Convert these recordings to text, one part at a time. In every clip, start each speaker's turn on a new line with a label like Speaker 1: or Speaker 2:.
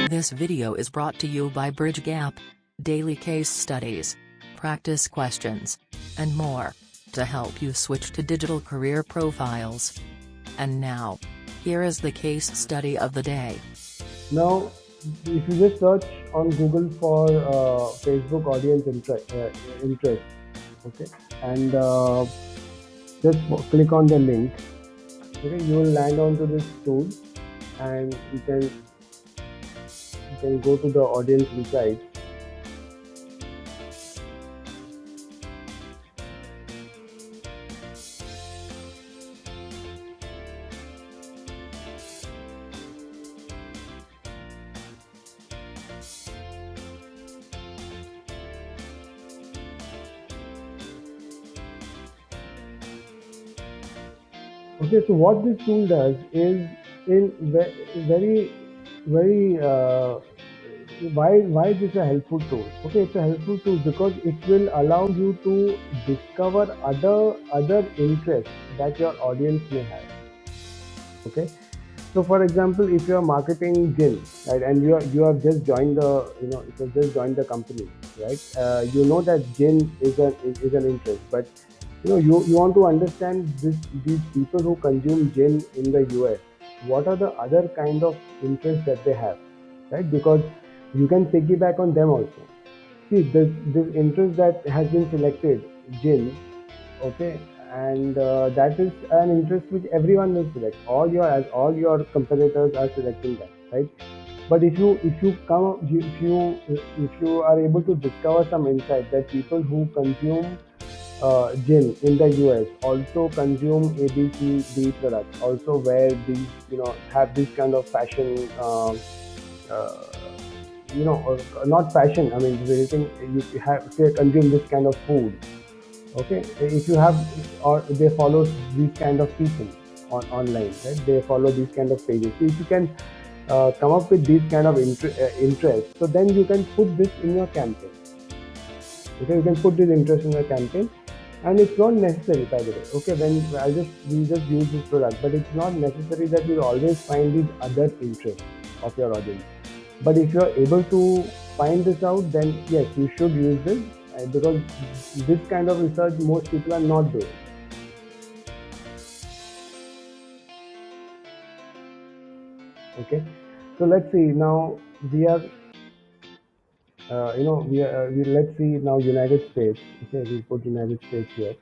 Speaker 1: This video is brought to you by BridgeGap. Daily case studies, practice questions, and more, to help you switch to digital career profiles. And now, here is the case study of the day.
Speaker 2: Now, if you just search on Google for Facebook audience interest, okay, and just click on the link, okay, you will land onto this tool, and you can go to the audience insight. Okay, so what this tool does is in very why this is a helpful tool? Okay, it's a helpful tool because it will allow you to discover other interests that your audience may have. Okay, so for example, if you are marketing gin, right, and you have just joined the company, right, you know that gin is an interest, but you want to understand these people who consume gin in the US, what are the other kind of interests that they have, right? Because you can piggyback on them also. See, this interest that has been selected, gin, okay, and that is an interest which everyone will select. All your competitors are selecting that, right? But if you are able to discover some insight that people who consume gin in the US also consume ABCD products, also wear these, have this kind of fashion, uh, or not fashion. I mean, everything you have to consume this kind of food. Okay, if you have, or they follow these kind of people online, right? They follow these kind of pages. So if you can come up with these kind of interests, so then you can put this in your campaign. Okay, you can put this interest in your campaign, and it's not necessary, by the way. Okay, when we just use this product, but it's not necessary that you'll always find these other interests of your audience. But if you're able to find this out, then yes, you should use this, because this kind of research most people are not doing. Okay, so let's see now. We are let's see now United States. Okay, we put United States here.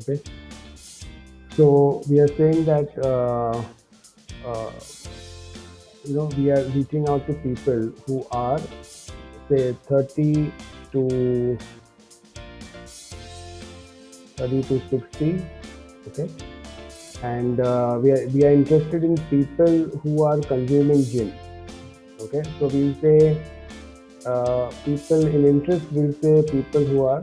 Speaker 2: Okay, so we are saying that uh, we are reaching out to people who are, say, 30 to 60. Okay, and we are interested in people who are consuming gin. Okay, so we'll say people in interest, we'll say people who are,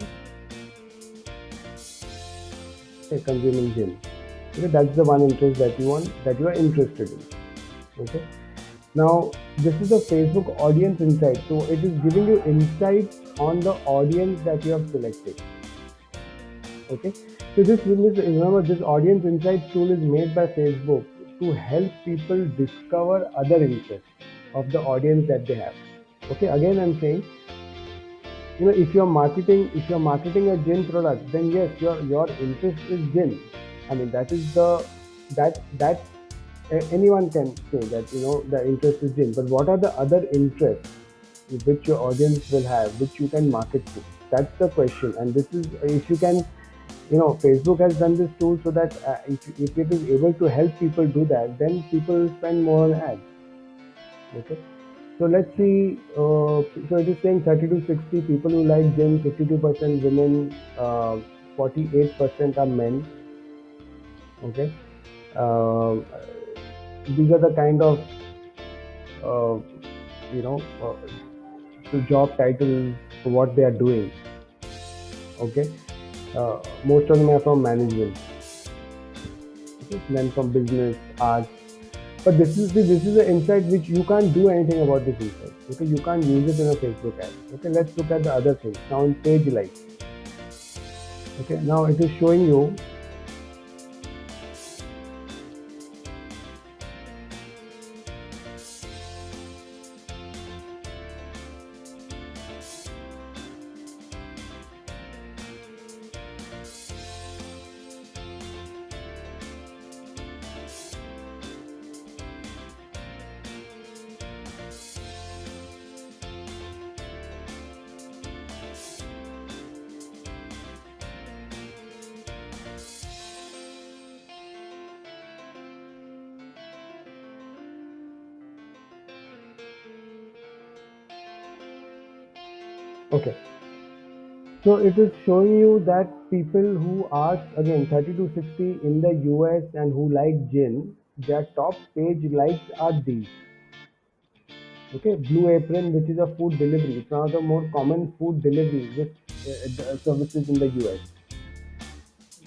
Speaker 2: say, consuming gin. Okay, that's the one interest that you are interested in. Okay, now this is a Facebook audience insight, so it is giving you insights on the audience that you have selected. Okay, so remember, this audience insights tool is made by Facebook to help people discover other interests of the audience that they have. Okay, again I'm saying, if you're marketing a gin product, then yes, your interest is gin. I mean, that is that anyone can say that, the interest is gin. But what are the other interests which your audience will have, which you can market to? That's the question. And this is, if you can, Facebook has done this tool so that if it is able to help people do that, then people will spend more on ads. Okay, so let's see. So it is saying 30 to 60 people who like gym, 52% women, 48% are men. Okay, uh, these are the kind of uh, you know uh, the job titles for what they are doing. Okay, most of them are from management, okay? Then from business, arts. But this is an insight which you can't do anything about this insight. Okay, you can't use it in a Facebook ad. Okay, let's look at the other things. Now in page likes. Okay, now it is showing you Okay. So it is showing you that people who are again 30 to 60 in the US and who like gin, their top page likes are these. Okay, Blue Apron, which is a food delivery. It's one of the more common food delivery services in the US.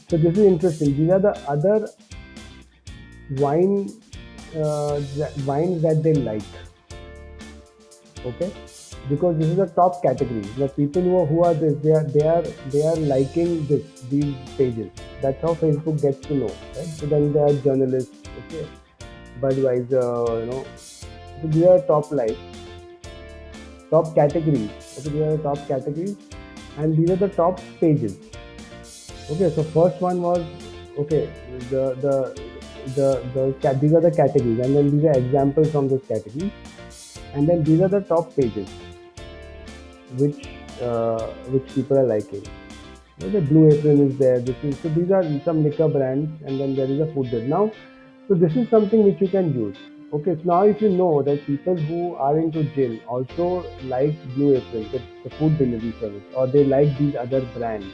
Speaker 2: So this is interesting. These are the other wine wines that they like. Okay, because this is a top category. The people who are this, they are liking these pages. That's how Facebook gets to know, right? So then there are journalists, okay, Budweiser, So these are top categories. Okay, these are the top categories, and these are the top pages. Okay, so first one was okay. These are the categories, and then these are examples from those categories, and then these are the top pages which people are liking. The Blue Apron is there. So these are some liquor brands, and then there is a food there. Now, so this is something which you can use. Okay, so now if you know that people who are into gin also like Blue Apron, the food delivery service, or they like these other brands,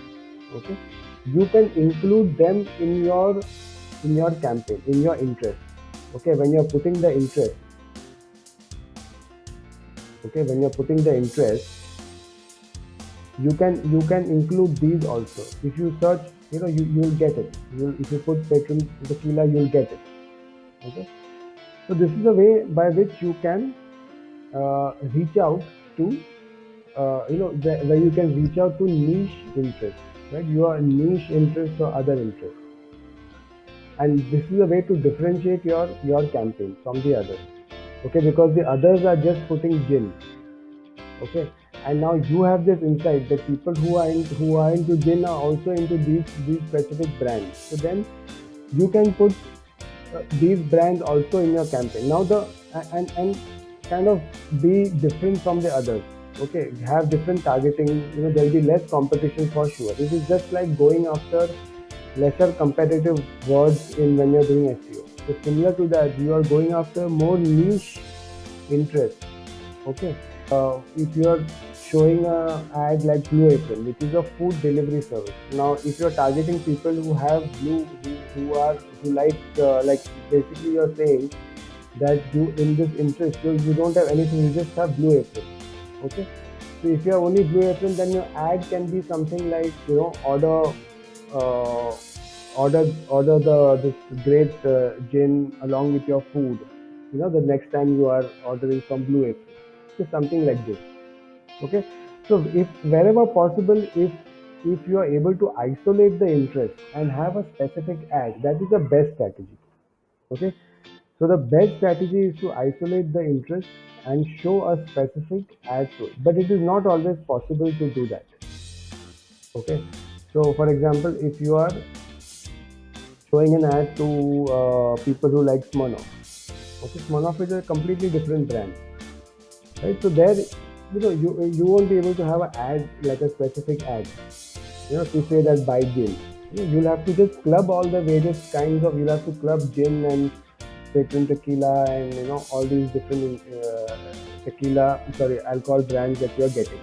Speaker 2: okay, you can include them in your campaign, in your interest. Okay, when you're putting the interest, okay, when you're putting the interest, you can include these also. If you search, you'll get it. If you put Petron tequila, you'll get it. Okay, so this is a way by which you can reach out to where you can reach out to niche interests, right? Your niche interests or other interests, and this is a way to differentiate your campaign from the others. Okay, because the others are just putting gin. Okay, and now you have this insight that people who are into gin are also into these specific brands. So then you can put these brands also in your campaign. Now and kind of be different from the others. Okay, have different targeting. There'll be less competition for sure. This is just like going after lesser competitive words in when you're doing SEO. So similar to that, you are going after more niche interest. Okay, if you are showing a ad like Blue Apron, which is a food delivery service. Now, if you're targeting people who have who like basically you're saying that you in this interest, you don't have anything, you just have Blue Apron. Okay, so if you have only Blue Apron, then your ad can be something like uh, order this great gin along with your food. The next time you are ordering from Blue Apron, so something like this. Okay, so if wherever possible, if you are able to isolate the interest and have a specific ad, that is the best strategy. Okay, so the best strategy is to isolate the interest and show a specific ad to it, but it is not always possible to do that. Okay, so for example, if you are showing an ad to people who like Smirnoff, okay, Smirnoff is a completely different brand, right? So there, you won't be able to have an ad like a specific ad, to say that buy gin. You'll have to just club all the various kinds of. You'll have to club gin and Petron tequila and all these different tequila, sorry, alcohol brands that you're getting.